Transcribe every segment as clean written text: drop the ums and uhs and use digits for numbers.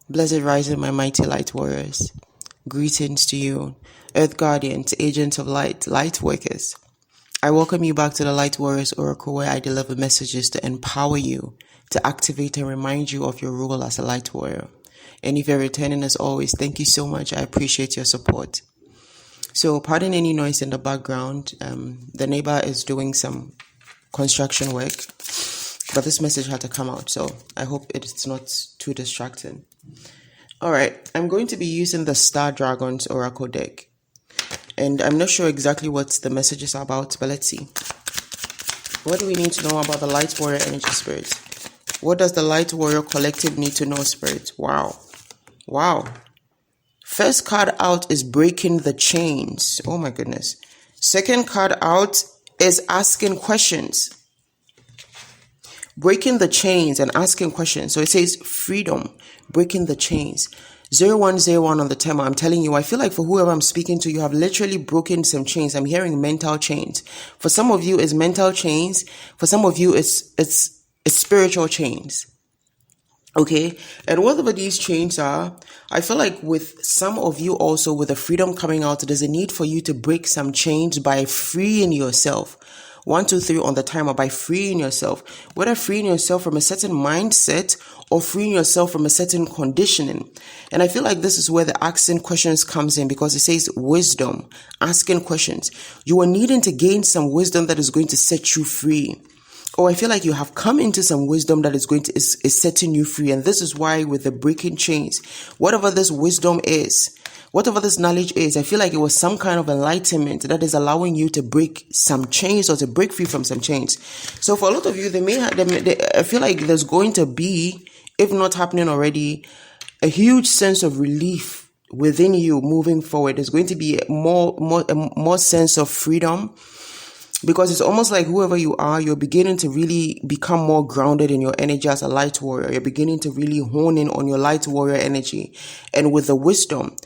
Blessed rising, my mighty light warriors. Greetings to you, earth guardians, agents of light, light workers. I welcome you back to the Light Warriors Oracle, where I deliver messages to empower you, to activate and remind you of your role as a light warrior. And if you're returning as always, thank you so much. I appreciate your support. So pardon any noise in the background. The neighbor is doing some construction work, but this message had to come out, so I hope it's not too distracting. All right, I'm going to be using the Star Dragons Oracle deck, and I'm not sure exactly what the message is about, but let's see. What do we need to know about the Light Warrior Energy Spirit? What does the Light Warrior Collective need to know, Spirit? Wow. First card out is breaking the chains. Oh my goodness. Second card out is asking questions. Breaking the chains and asking questions. So it says freedom, breaking the chains. 0101 on the timer. I'm telling you, I feel like for whoever I'm speaking to, you have literally broken some chains. I'm hearing mental chains. For some of you, it's mental chains. For some of you, it's spiritual chains. Okay, and whatever these chains are, I feel like with some of you also, with the freedom coming out, there's a need for you to break some chains by freeing yourself. 1, 2, 3 on the timer, by freeing yourself. Whether freeing yourself from a certain mindset or freeing yourself from a certain conditioning. And I feel like this is where the asking questions comes in, because it says wisdom, asking questions. You are needing to gain some wisdom that is going to set you free. Or I feel like you have come into some wisdom that is setting you free. And this is why with the breaking chains, whatever this wisdom is, whatever this knowledge is, I feel like it was some kind of enlightenment that is allowing you to break some chains or to break free from some chains. So for a lot of you, I feel like there's going to be, if not happening already, a huge sense of relief within you moving forward. There's going to be a more sense of freedom. Because it's almost like whoever you are, you're beginning to really become more grounded in your energy as a light warrior. You're beginning to really hone in on your light warrior energy. And with the wisdom,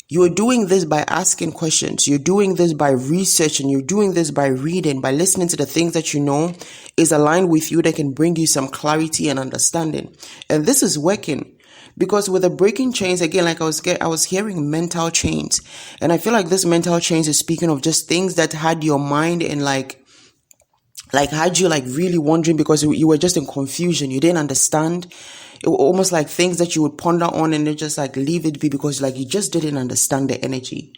you're doing this by asking questions. You're doing this by researching. You're doing this by reading, by listening to the things that you know is aligned with you that can bring you some clarity and understanding. And this is working. Because with the breaking chains, again, like I was hearing mental chains. And I feel like this mental chains is speaking of just things that had your mind in like had you like really wondering, because you were just in confusion. You didn't understand. It was almost like things that you would ponder on and then just like leave it be, because like you just didn't understand the energy.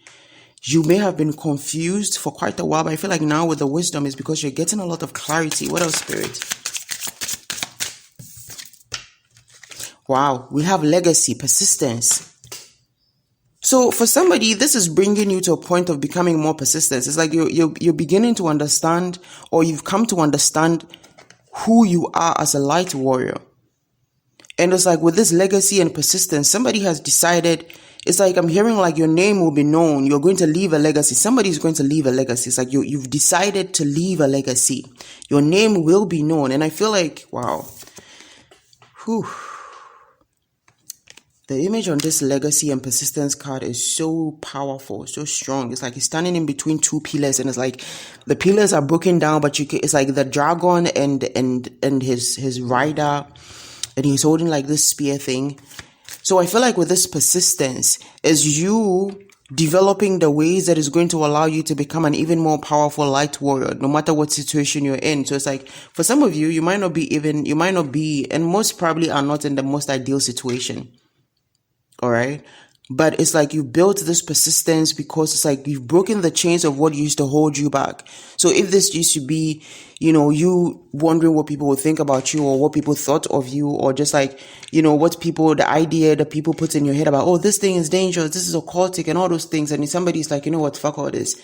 You may have been confused for quite a while, but I feel like now with the wisdom is because you're getting a lot of clarity. What else, Spirit? Wow, we have legacy, persistence. So for somebody, this is bringing you to a point of becoming more persistent. It's like you're beginning to understand, or you've come to understand who you are as a light warrior. And it's like with this legacy and persistence, somebody has decided, it's like I'm hearing like your name will be known. You're going to leave a legacy. Somebody's going to leave a legacy. It's like you've decided to leave a legacy. Your name will be known. And I feel like, wow. Whew. The image on this legacy and persistence card is so powerful, so strong. It's like he's standing in between two pillars, and it's like the pillars are broken down, but it's like the dragon and his rider, and he's holding like this spear thing. So I feel like with this persistence is you developing the ways that is going to allow you to become an even more powerful light warrior, no matter what situation you're in. So it's like for some of you, you might not be, and most probably are not in the most ideal situation. All right. But it's like you built this persistence because it's like you've broken the chains of what used to hold you back. So if this used to be, you wondering what people would think about you or what people thought of you, or just like, the idea that people put in your head about, oh, this thing is dangerous, this is occultic and all those things. And somebody's like, you know what, fuck all this.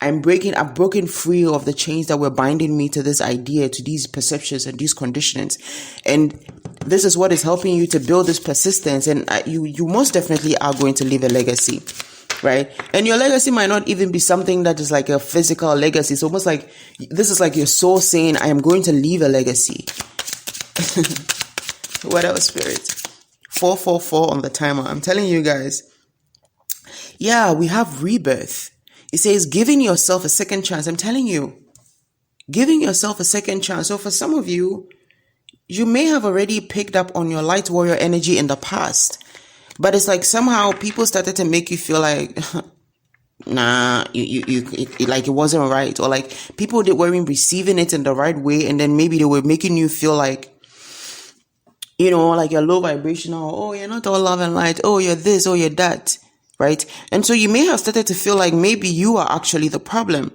I've broken free of the chains that were binding me to this idea, to these perceptions and these conditionings. And this is what is helping you to build this persistence. And you most definitely are going to leave a legacy, right? And your legacy might not even be something that is like a physical legacy. It's almost like this is like your soul saying, I am going to leave a legacy. What else, Spirit? 444 on the timer. I'm telling you guys. Yeah, we have rebirth. It says giving yourself a second chance. I'm telling you, giving yourself a second chance. So for some of you, you may have already picked up on your light warrior energy in the past. But it's like somehow people started to make you feel like, nah, like it wasn't right, or like people that weren't receiving it in the right way, and then maybe they were making you feel like, like you're low vibrational. Oh, you're not all love and light. Oh, you're this. Oh, you're that. Right? And so you may have started to feel like maybe you are actually the problem.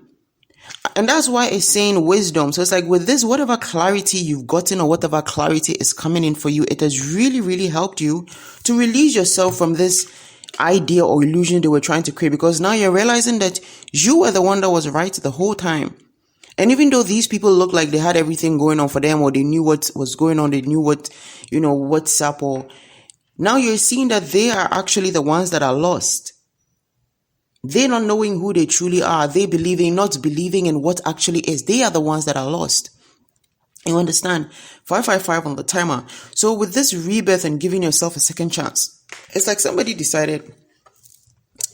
And that's why it's saying wisdom. So it's like with this, whatever clarity you've gotten or whatever clarity is coming in for you, it has really, really helped you to release yourself from this idea or illusion they were trying to create, because now you're realizing that you were the one that was right the whole time. And even though these people look like they had everything going on for them, or they knew what was going on, they knew what's up, or now you're seeing that they are actually the ones that are lost. They're not knowing who they truly are. They not believing in what actually is. They are the ones that are lost. You understand? 555 on the timer. So with this rebirth and giving yourself a second chance, it's like somebody decided,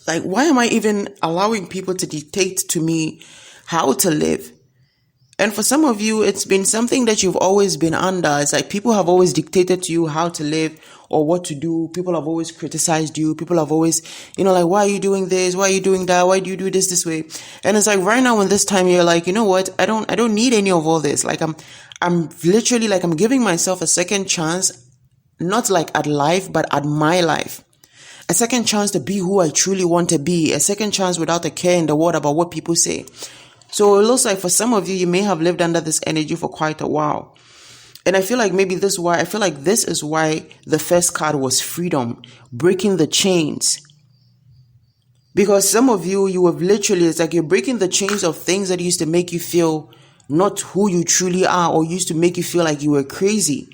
like, why am I even allowing people to dictate to me how to live? And for some of you, it's been something that you've always been under. It's like people have always dictated to you how to live or what to do. People have always criticized you. People have always, like, why are you doing this? Why are you doing that? Why do you do this way? And it's like right now in this time, you're like, you know what? I don't need any of all this. Like I'm literally like, I'm giving myself a second chance, not like at life, but at my life. A second chance to be who I truly want to be. A second chance without a care in the world about what people say. So it looks like for some of you, you may have lived under this energy for quite a while. And I feel like maybe this is why the first card was freedom, breaking the chains. Because some of you have literally, it's like you're breaking the chains of things that used to make you feel not who you truly are, or used to make you feel like you were crazy.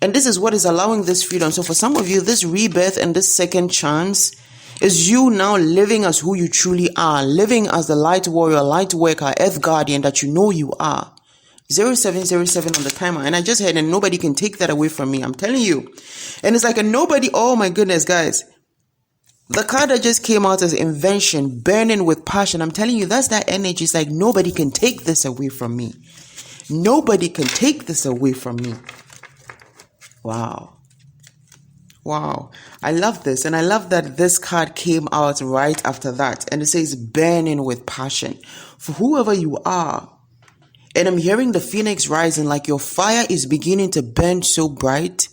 And this is what is allowing this freedom. So for some of you, this rebirth and this second chance is you now living as who you truly are, living as the light warrior, light worker, earth guardian that you know you are. 0707 on the timer. And I just heard, and nobody can take that away from me. I'm telling you. And it's like oh my goodness, guys. The card that just came out as invention, burning with passion. I'm telling you, that's that energy. It's like nobody can take this away from me. Nobody can take this away from me. Wow. I love this. And I love that this card came out right after that. And it says burning with passion. For whoever you are. And I'm hearing the phoenix rising, like your fire is beginning to burn so bright.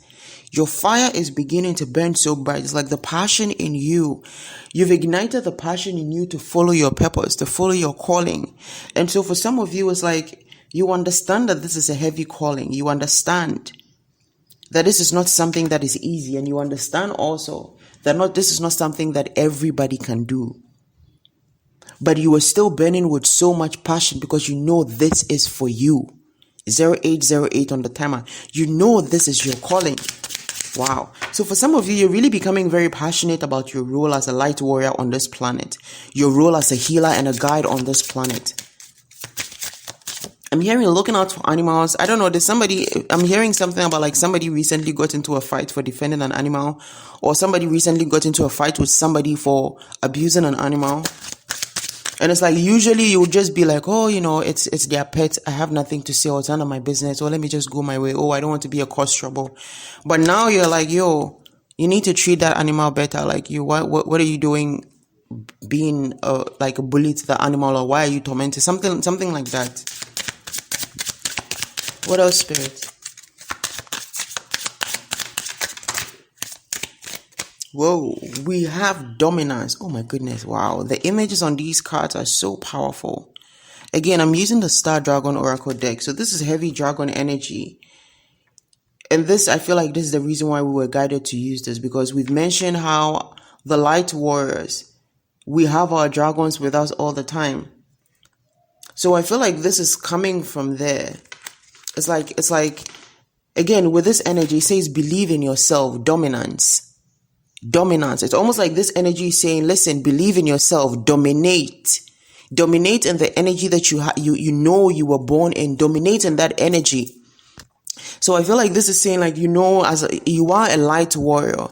Your fire is beginning to burn so bright. It's like the passion in you. You've ignited the passion in you to follow your purpose, to follow your calling. And so for some of you, it's like you understand that this is a heavy calling. You understand that this is not something that is easy. And you understand also that this is not something that everybody can do. But you are still burning with so much passion because you know this is for you. 0808 on the timer. You know this is your calling. Wow. So for some of you, you're really becoming very passionate about your role as a light warrior on this planet. Your role as a healer and a guide on this planet. I'm hearing looking out for animals. I don't know. I'm hearing something about like somebody recently got into a fight for defending an animal, or somebody recently got into a fight with somebody for abusing an animal. And it's like, usually you would just be like, oh, it's their pet. I have nothing to say, or it's none of my business. Or let me just go my way. Oh, I don't want to be a cause trouble. But now you're like, yo, you need to treat that animal better. Like what are you doing being like a bully to the animal, or why are you tormented? Something like that. What else, Spirit? Whoa, we have dominance. Oh my goodness, wow. The images on these cards are so powerful. Again, I'm using the Star Dragon Oracle deck. So this is heavy dragon energy. And I feel like this is the reason why we were guided to use this, because we've mentioned how the light warriors, we have our dragons with us all the time. So I feel like this is coming from there. It's like, again, with this energy, it says believe in yourself, dominance. It's almost like this energy is saying, listen, believe in yourself, dominate in the energy that you know you were born in. Dominate in that energy. So I feel like this is saying, like, as you are a light warrior,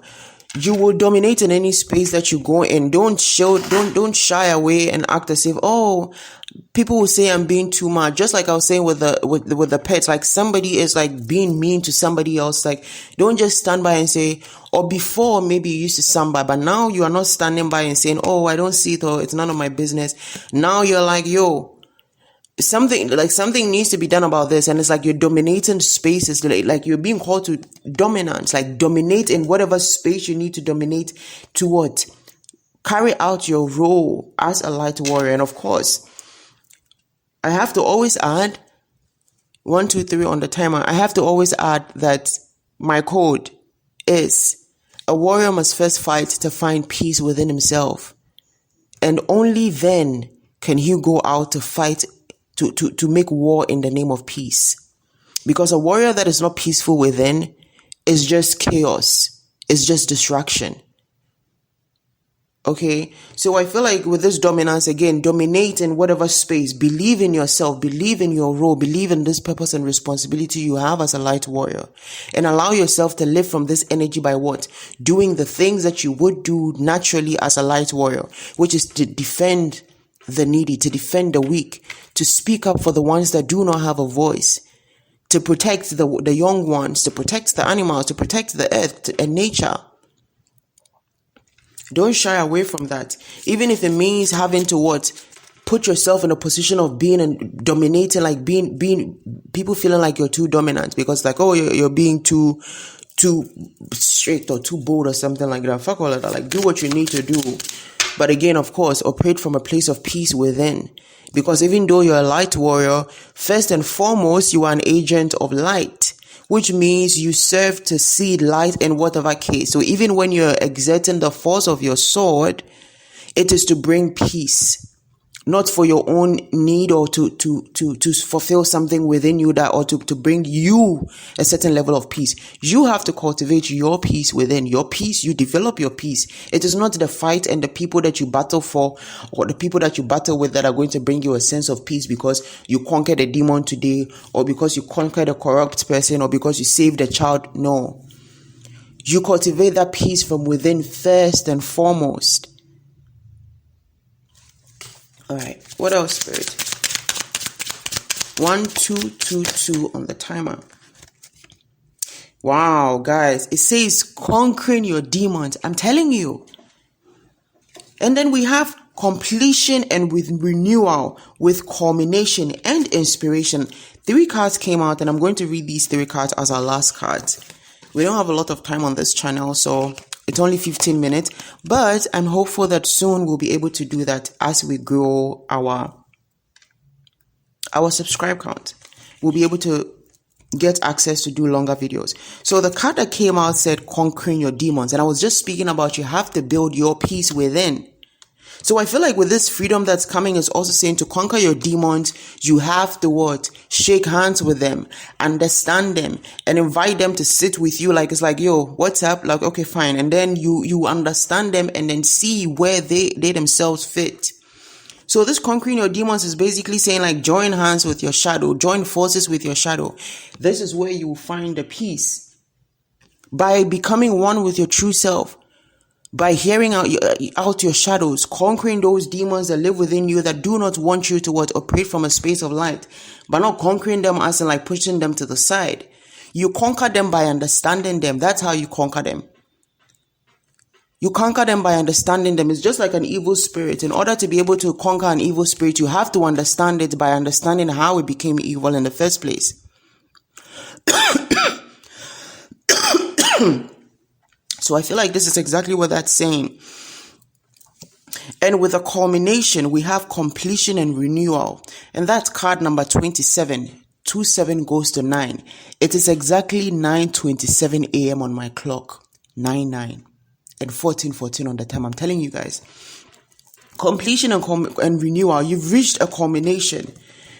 You will dominate in any space that you go in. Don't shy away and act as if, oh, people will say I'm being too much. Just like I was saying with the pets, like somebody is like being mean to somebody else. Like, don't just stand by and say, or before maybe you used to stand by, but now you are not standing by and saying, oh, I don't see it, or it's none of my business. Now you're like, yo, something needs to be done about this. And it's like you're dominating spaces, like you're being called to dominance, like dominate in whatever space you need to dominate to what? Carry out your role as a light warrior. And of course, I have to always add 1, 2, 3 on the timer. I have to always add that my code is a warrior must first fight to find peace within himself. And only then can he go out to fight to make war in the name of peace. Because a warrior that is not peaceful within is just chaos. It's just distraction. Okay, so I feel like with this dominance, again, dominate in whatever space, believe in yourself, believe in your role, believe in this purpose and responsibility you have as a light warrior, and allow yourself to live from this energy by what? Doing the things that you would do naturally as a light warrior, which is to defend the needy, to defend the weak, to speak up for the ones that do not have a voice, to protect the young ones, to protect the animals, to protect the earth and nature. Don't shy away from that. Even if it means having to what? Put yourself in a position of being and dominating, like being people feeling like you're too dominant because like, oh, you're being too strict or too bold or something like that. Fuck all of that. Like, do what you need to do. But again, of course, operate from a place of peace within. Because even though you're a light warrior, first and foremost, you are an agent of light, which means you serve to seed light in whatever case. So even when you're exerting the force of your sword, it is to bring peace, not for your own need or to fulfill something within you that, or to bring you a certain level of peace. You have to cultivate your peace within. Your peace, you develop your peace. It is not the fight and the people that you battle for or the people that you battle with that are going to bring you a sense of peace because you conquered a demon today, or because you conquered a corrupt person, or because you saved a child. No. You cultivate that peace from within first and foremost. All right, what else, Spirit? 1, 2, 2, 2 on the timer. Wow, guys, it says conquering your demons. I'm telling you. And then we have completion and with renewal, with culmination and inspiration. 3 cards came out, and I'm going to read these 3 cards as our last cards. We don't have a lot of time on this channel, so it's only 15 minutes, but I'm hopeful that soon we'll be able to do that as we grow our subscribe count. We'll be able to get access to do longer videos. So the card that came out said conquering your demons, and I was just speaking about you have to build your peace within. So I feel like with this freedom that's coming is also saying to conquer your demons, you have to what? Shake hands with them, understand them, and invite them to sit with you. Like, it's like, yo, what's up? Like, okay, fine. And then you understand them and then see where they themselves fit. So this conquering your demons is basically saying like, join hands with your shadow, join forces with your shadow. This is where you will find the peace. By becoming one with your true self. By hearing out your shadows, conquering those demons that live within you that do not want you to operate from a space of light, but not conquering them as in like pushing them to the side. You conquer them by understanding them. That's how you conquer them. You conquer them by understanding them. It's just like an evil spirit. In order to be able to conquer an evil spirit, you have to understand it by understanding how it became evil in the first place. So I feel like this is exactly what that's saying. And with a culmination, we have completion and renewal. And that's card number 27. 27 goes to 9. It is exactly 9:27 a.m. on my clock. 9:9. And 14:14 on the time. I'm telling you guys. Completion and renewal. You've reached a culmination.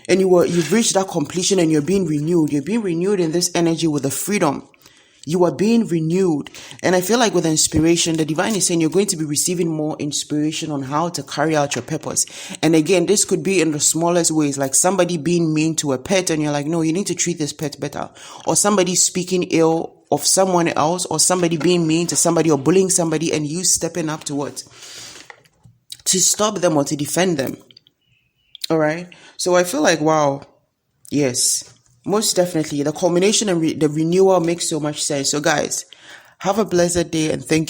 And you've reached that completion and you're being renewed. You're being renewed in this energy with the freedom. You are being renewed. And I feel like with inspiration, the divine is saying you're going to be receiving more inspiration on how to carry out your purpose. And again, this could be in the smallest ways, like somebody being mean to a pet and you're like, no, you need to treat this pet better. Or somebody speaking ill of someone else, or somebody being mean to somebody or bullying somebody, and you stepping up to what? To stop them or to defend them. All right. So I feel like, wow, yes, most definitely. The culmination and the renewal makes so much sense. So guys, have a blessed day and thank you.